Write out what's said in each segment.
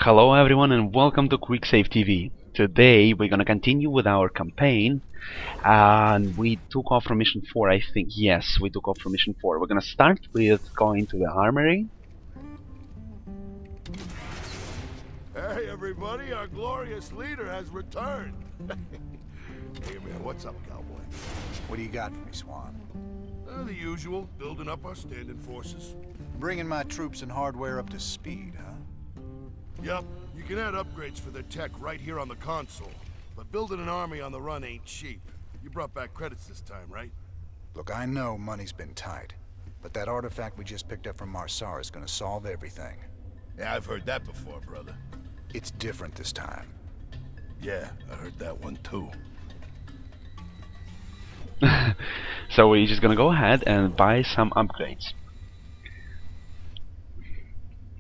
Hello everyone and welcome to Quick Save TV. Today we're gonna continue with our campaign and we took off from mission 4, I think. Yes, we took off from mission 4. We're gonna start with going to the armory. Hey everybody, our glorious leader has returned. Hey man, what's up, cowboy? What do you got for me, Swan? The usual, building up our standing forces. Bringing my troops and hardware up to speed, huh? Yup, you can add upgrades for their tech right here on the console. But building an army on the run ain't cheap. You brought back credits this time, right? Look, I know money's been tight, but that artifact we just picked up from Marsara is gonna solve everything. Yeah, I've heard that before, brother. It's different this time. Yeah, I heard that one too. So we're just gonna go ahead and buy some upgrades.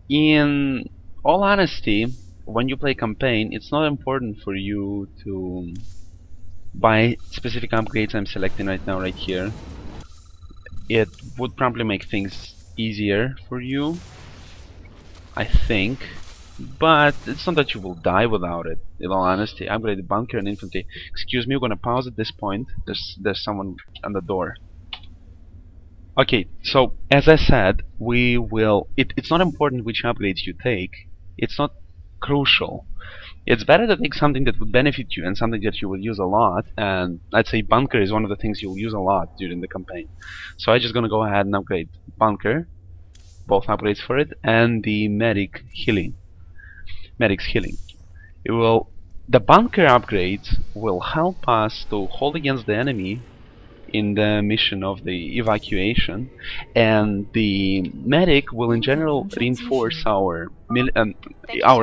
In all honesty, when you play campaign, it's not important for you to buy specific upgrades I'm selecting right now, right here. It would probably make things easier for you, I think, but it's not that you will die without it. In all honesty, upgrade the bunker and infantry. Excuse me, we're gonna pause at this point. There's someone on the door. Okay, so as I said, we will. It's not important which upgrades you take. It's not crucial. It's better to take something that would benefit you and something that you will use a lot, and I'd say bunker is one of the things you'll use a lot during the campaign. So I'm just gonna go ahead and upgrade bunker, both upgrades for it, and the medic's healing. The bunker upgrades will help us to hold against the enemy in the mission of the evacuation, and the medic will in general reinforce our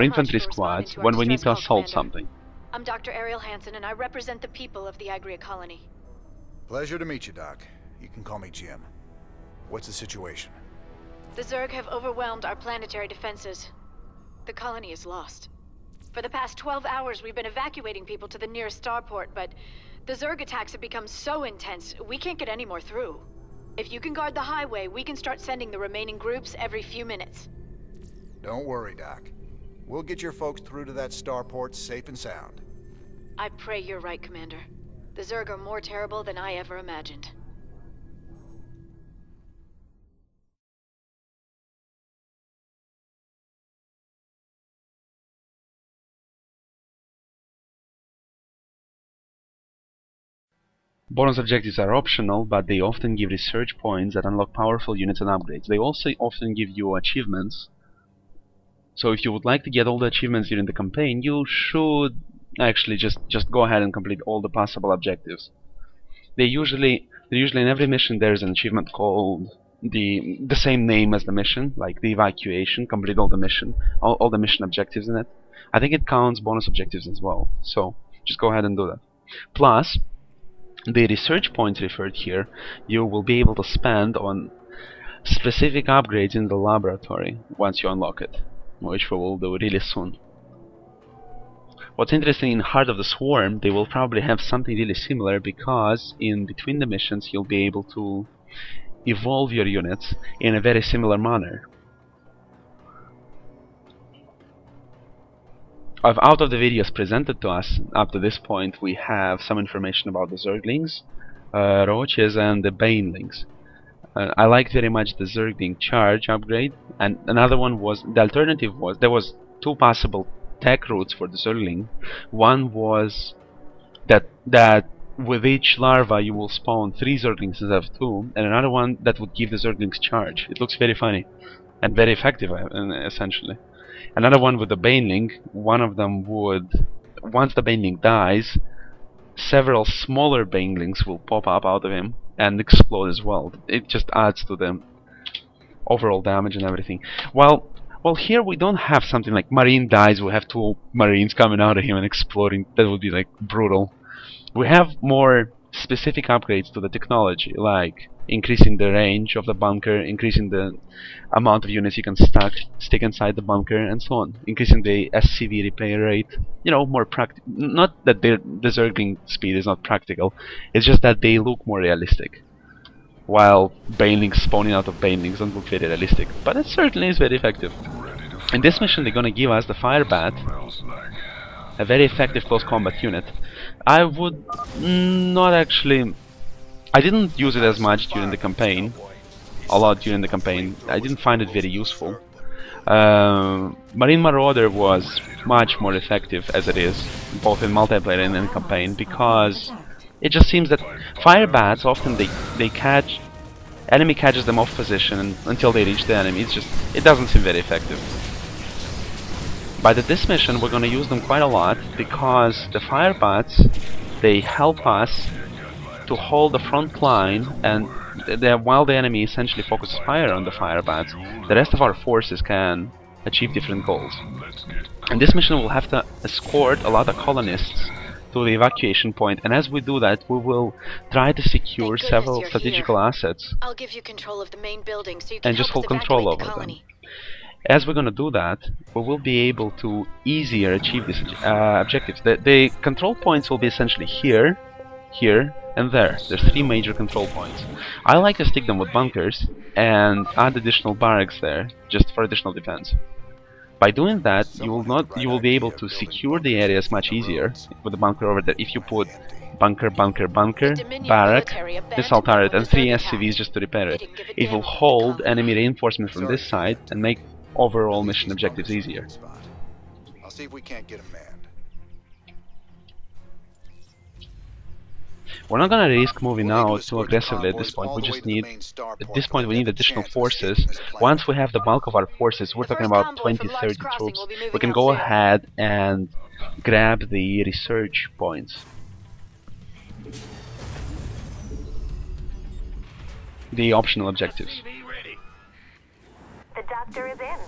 infantry squads when we need to assault something. I'm Dr. Ariel Hansen, and I represent the people of the Agria colony. Pleasure to meet you, Doc. You can call me Jim. What's the situation? The Zerg have overwhelmed our planetary defenses. The colony is lost. For the past 12 hours, we've been evacuating people to the nearest starport, but the Zerg attacks have become so intense, we can't get any more through. If you can guard the highway, we can start sending the remaining groups every few minutes. Don't worry, Doc. We'll get your folks through to that starport safe and sound. I pray you're right, Commander. The Zerg are more terrible than I ever imagined. Bonus objectives are optional, but they often give research points that unlock powerful units and upgrades. They also often give you achievements. So if you would like to get all the achievements during the campaign, you should actually just go ahead and complete all the possible objectives. They're usually in every mission there's an achievement called the same name as the mission, like the evacuation. Complete all the mission objectives in it. I think it counts bonus objectives as well. So just go ahead and do that. Plus, the research points referred here, you will be able to spend on specific upgrades in the laboratory once you unlock it, which we will do really soon. What's interesting, in Heart of the Swarm, they will probably have something really similar, because in between the missions you'll be able to evolve your units in a very similar manner. Out of the videos presented to us up to this point, we have some information about the Zerglings, Roaches, and the Banelings. I liked very much the Zergling Charge upgrade, and another one was, the alternative was, there was two possible tech routes for the Zergling. One was that with each larva you will spawn 3 Zerglings instead of 2, and another one that would give the Zerglings Charge. It looks very funny and very effective, essentially. Another one with the Baneling, one of them would, once the Baneling dies, several smaller Banelings will pop up out of him and explode as well. It just adds to the overall damage and everything. Well, here we don't have something like Marine dies, we have 2 Marines coming out of him and exploding. That would be like brutal. We have more specific upgrades to the technology, like increasing the range of the bunker, increasing the amount of units you can stick inside the bunker, and so on. Increasing the SCV repair rate. You know, more practical. Not that the Zergling speed is not practical, it's just that they look more realistic. While Banelings spawning out of Banelings don't look very realistic, but it certainly is very effective. Ready to In this mission they're gonna give us the Firebat, a very effective close combat unit. I would not actually... I didn't use it as much during the campaign, a lot during the campaign. I didn't find it very useful. Marine Marauder was much more effective as it is, both in multiplayer and in campaign, because it just seems that Firebats often they catch... enemy catches them off position and until they reach the enemy. It doesn't seem very effective. But at this mission we're gonna use them quite a lot, because the Firebats, they help us to hold the front line, and while the enemy essentially focuses fire on the Firebats, the rest of our forces can achieve different goals. In this mission we'll have to escort a lot of colonists to the evacuation point, and as we do that we will try to secure several strategical assets. I'll give you control of the main building so you can and just help hold us control evacuate over the them. colony. As we're gonna do that, we will be able to easier achieve these objectives. The control points will be essentially here, here, and there. There's 3 major control points. I like to stick them with bunkers and add additional barracks there, just for additional defense. By doing that, you will be able to secure the areas much easier with the bunker over there. If you put bunker, bunker, bunker, barrack, missile turret, and 3 SCVs just to repair it, it will hold enemy reinforcement from this side and make overall mission objectives easier. I'll see if we can't get him manned. We're not gonna risk moving out too aggressively at this point. We just need, at this point we need additional forces. Once we have the bulk of our forces, we're talking about 20-30 troops, we can go ahead and grab the research points. The optional objectives. The doctor is in.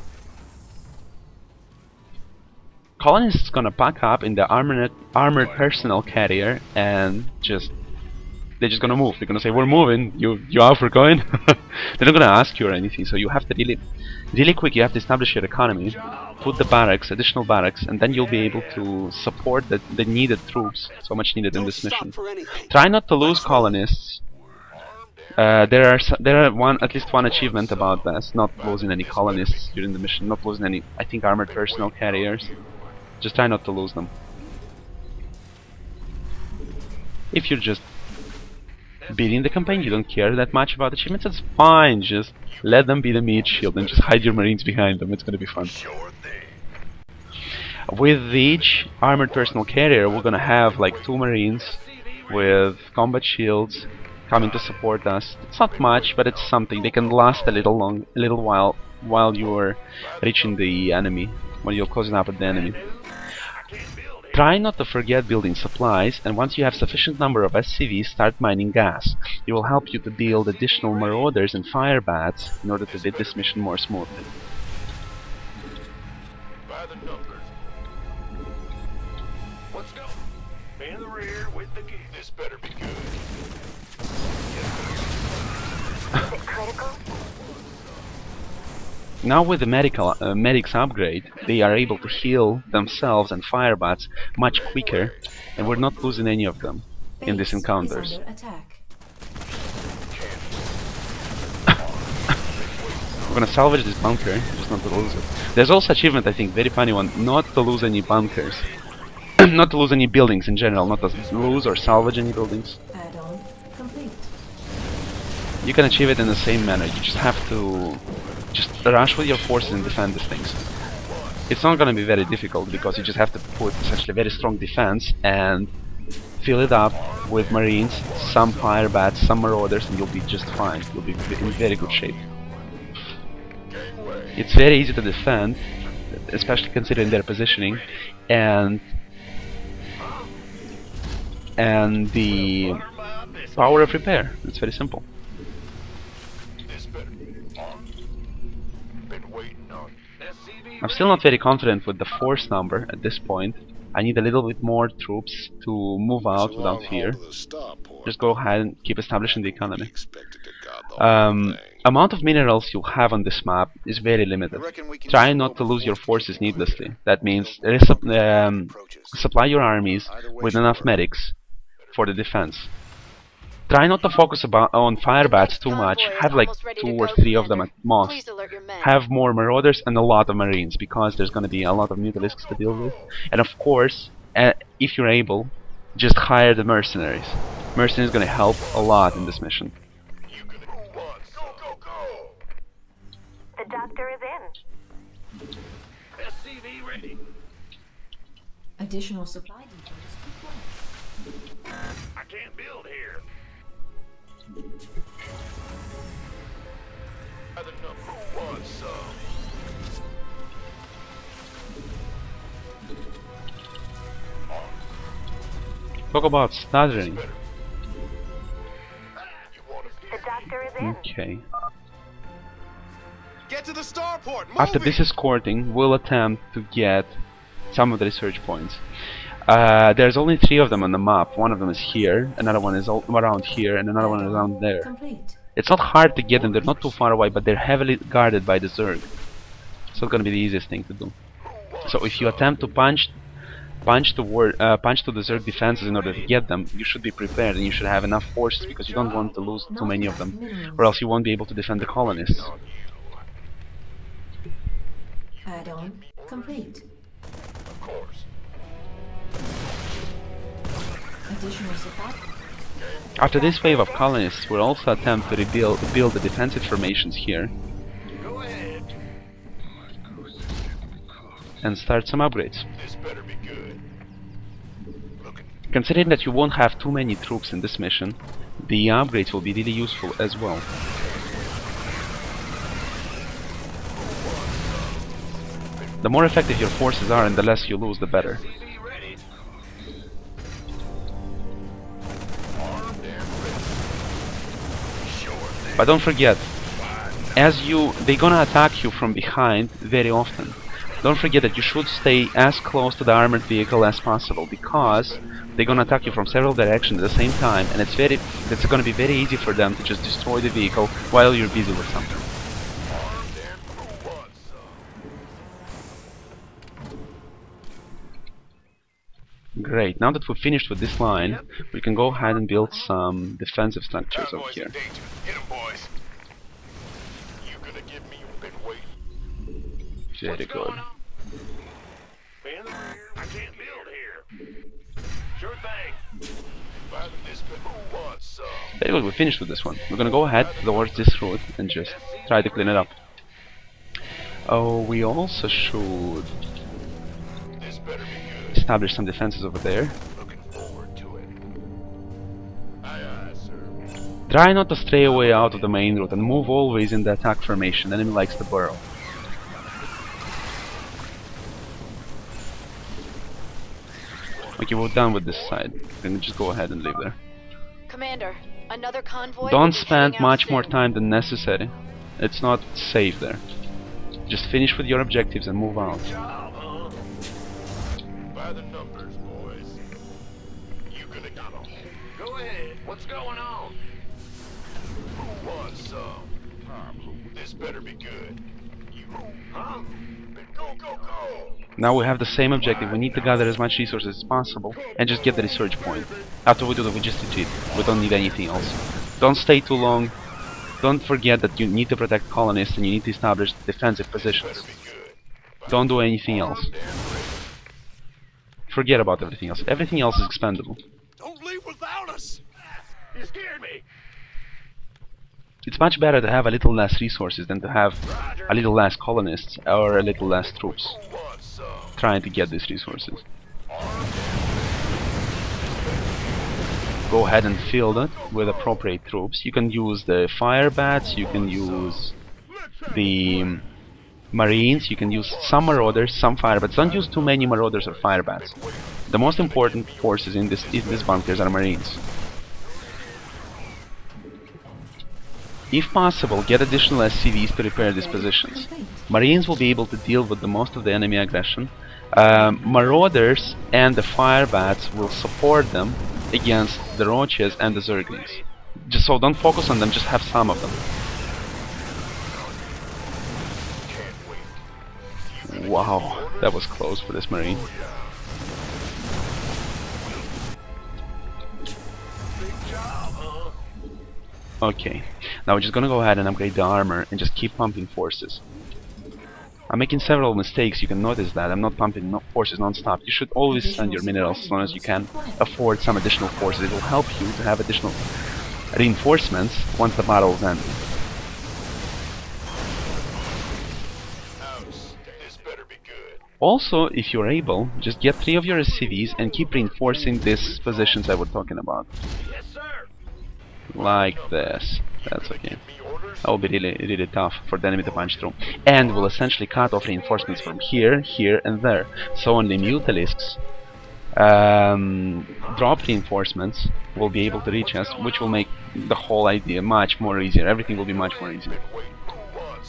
Colonists gonna pack up in the armored personnel carrier and they're just gonna move. They're gonna say, "We're moving. You out for going?" They're not gonna ask you or anything. So you have to really quick. You have to establish your economy, put the barracks, additional barracks, and then you'll be able to support the needed troops, so much needed in this mission. Try not to lose colonists. There are at least one achievement about this: not losing any colonists during the mission, not losing any, I think, armored personnel carriers. Just try not to lose them. If you're just beating the campaign, you don't care that much about achievements, it's fine. Just let them be the meat shield and just hide your marines behind them. It's gonna be fun. With each armored personnel carrier, we're gonna have like 2 marines with combat shields coming to support us. It's not much, but it's something. They can last a little while you're reaching the enemy, when you're closing up at the enemy. Try not to forget building supplies, and once you have sufficient number of SCVs, start mining gas. It will help you to build additional marauders and firebats in order to do this mission more smoothly. By the numbers. Let's go. In the rear with the key. This better be good. Is it critical? Now with the medics upgrade, they are able to heal themselves and firebats much quicker, and we're not losing any of them in these encounters. We're gonna salvage this bunker, just not to lose it. There's also achievement, I think, very funny one, not to lose any bunkers. Not to lose any buildings in general, not to lose or salvage any buildings. Add-on complete. You can achieve it in the same manner. You just have to just rush with your forces and defend these things. It's not gonna be very difficult because you just have to put essentially very strong defense and fill it up with marines, some firebats, some marauders, and you'll be just fine. You'll be in very good shape. It's very easy to defend, especially considering their positioning and the power of repair. It's very simple. I'm still not very confident with the force number at this point. I need a little bit more troops to move out without fear. Just go ahead and keep establishing the economy. Amount of minerals you'll have on this map is very limited. Try not to lose your forces needlessly. That means supply your armies with enough medics for the defense. Try not to focus on fire The bats next too much. convoy is Have like almost ready 2 to or go, 3 of them at Commander. most. Please alert your men. Have more marauders and a lot of marines, because there's going to be a lot of mutalisks to deal with. And of course, if you're able, just hire the mercenaries. Mercenaries are going to help a lot in this mission. You gonna go on? Go, go, go! The doctor is in. SCV ready. Additional supply depots required. I can't build here. By the number, who wants some? Talk about stuttering. You want The doctor is in. Okay. Get to the starport. After this escorting, we'll attempt to get some of the research points. There's only 3 of them on the map. One of them is here, another one is around here, and another one is around there. Complete. It's not hard to get them, they're not too far away, but they're heavily guarded by the Zerg. It's not gonna be the easiest thing to do. So if you attempt to punch to the Zerg defenses in order to get them, you should be prepared and you should have enough forces, because you don't want to lose too many of them, or else you won't be able to defend the colonists. Add-on complete. Of course. Additional supply. After this wave of colonists, we'll also attempt to build the defensive formations here Go ahead. and start some upgrades. This better be good. Looking. Considering that you won't have too many troops in this mission, the upgrades will be really useful as well. The more effective your forces are and the less you lose, the better. SCV ready. Armed and ready. Sure thing. But don't forget, they're gonna attack you from behind very often. Don't forget that you should stay as close to the armored vehicle as possible, because they're gonna attack you from several directions at the same time, and it's gonna be very easy for them to just destroy the vehicle while you're busy with something. Armed and who wants some? Great, now that we've finished with this line, we can go ahead and build some defensive structures over Convoys here. in danger. Hit 'em, boys. You gonna give me a big weight? Very good. Be in the rear. I can't build here. Sure thing. By this, but who wants some? Very good, we finished with this one. We're gonna go ahead towards this route and just try to clean it up. Oh, we also should This better be good. establish some defenses over there. Looking forward to it. Aye, aye, sir. Try not to stray away out of the main route and move always in the attack formation. The enemy likes to burrow. Okay, we're done with this side. We can just go ahead and leave there. Commander, another convoy. will Don't be spend heading out much more soon. time than necessary. It's not safe there. Just finish with your objectives and move out. Job, huh? By the numbers, boys. You gonna got 'em. Go ahead. What's going on? Who wants some? This better be good. You, huh? Go, go, go! Now we have the same objective. We need to gather as much resources as possible and just get the research point. After we do that, we just retreat. We don't need anything else. Don't stay too long. Don't forget that you need to protect colonists and you need to establish defensive positions. Be good. Don't do anything else. Armed and ready. Forget about everything else. Everything else is expendable. Don't leave without us! You scared me! It's much better to have a little less resources than to have a little less colonists or a little less troops Who wants some? trying to get these resources. Go ahead and fill that with appropriate troops. You can use the fire bats, you can use the marines, you can use some marauders, some fire bats. Don't use too many marauders or fire bats. The most important forces in this bunkers are marines. If possible, get additional SCVs to repair these positions. Marines will be able to deal with the most of the enemy aggression. Marauders and the fire bats will support them against the roaches and the zerglings. Just so don't focus on them, just have some of them. Wow, that was close for this marine. Big job, huh? Okay, now we're just gonna go ahead and upgrade the armor and just keep pumping forces. I'm making several mistakes, you can notice that. I'm not pumping forces non-stop. You should always send your minerals as long as you can afford some additional forces. It will help you to have additional reinforcements once the battle is ended. This better be good. Also, if you're able, just get 3 of your SCVs and keep reinforcing these positions I was talking about. Yes, sir. Like this. That's okay. Me orders. That will be really tough for the enemy to punch through. And will essentially cut off reinforcements from here, here, and there. So only Mutalisks drop reinforcements will be able to reach us, which will make the whole idea much more easier. Everything will be much more easier.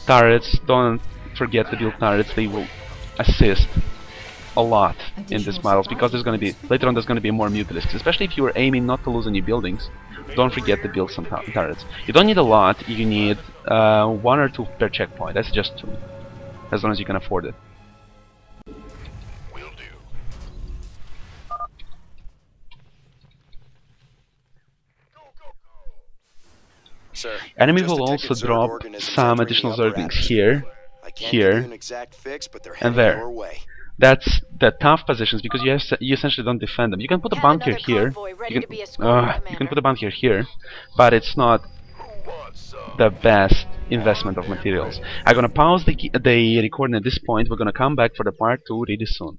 Turrets, don't forget to build turrets. They will assist a lot in these battles, because there's going to be later on there's going to be more Mutalisks, especially if you are aiming not to lose any buildings. Don't forget to build some turrets. You don't need a lot. You need 1 or 2 per checkpoint. That's just 2, as long as you can afford it. Will do. Go, go, go. Sir, Enemy just will detected also Zerg drop organisms some entering additional the upper Zerglings atmosphere. here, I can't give you here, an exact fix, but they're and heading there. your way. That's the tough positions, because you essentially don't defend them. You can put a Have bunker another here. convoy ready You to be can, escorted, you can Commander. put a bunker here, but it's not Who wants some? the best investment of materials. I'm gonna pause the recording at this point. We're gonna come back for the part 2 really soon.